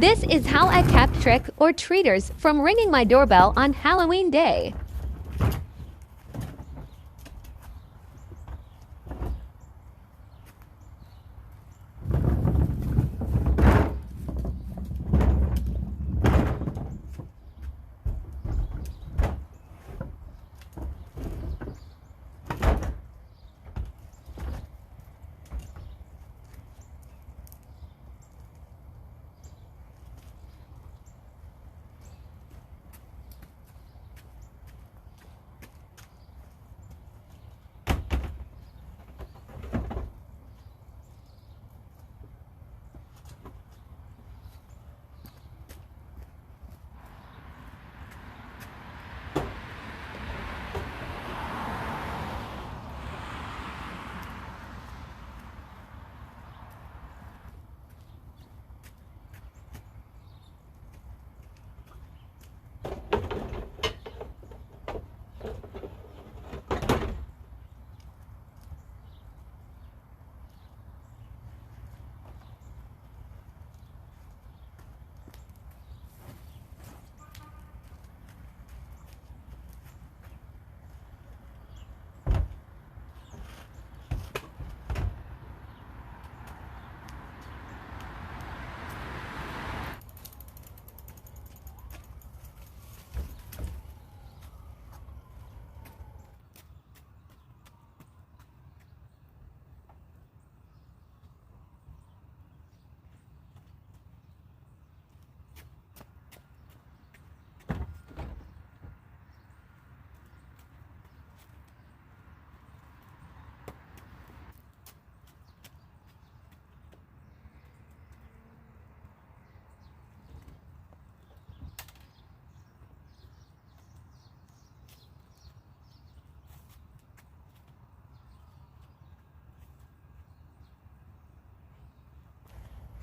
This is how I kept trick-or-treaters from ringing my doorbell on Halloween day.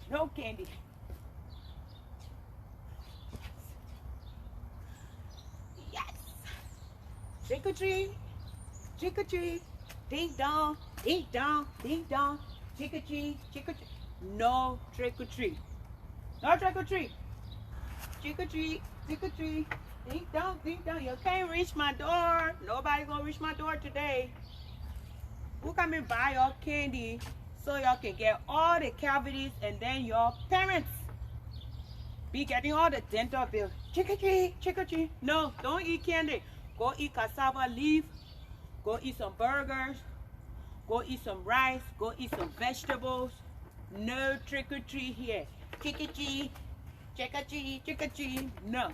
No candy. Yes. Trick or treat. Trick or treat. Ding dong. Ding dong. Ding dong. Trick or treat. Trick or treat. No trick or treat. No trick or treat. Trick or treat. Trick or treat. Ding dong. Ding dong. You can't reach my door. Nobody gonna reach my door today. Who come and buy your candy so y'all can get all the cavities, and then your parents be getting all the dental bills. Trick or treat, trick or treat. No, don't eat candy. Go eat cassava leaf. Go eat some burgers. Go eat some rice. Go eat some vegetables. No trick or treat here. Trick or treat, trick or treat, trick or treat. No.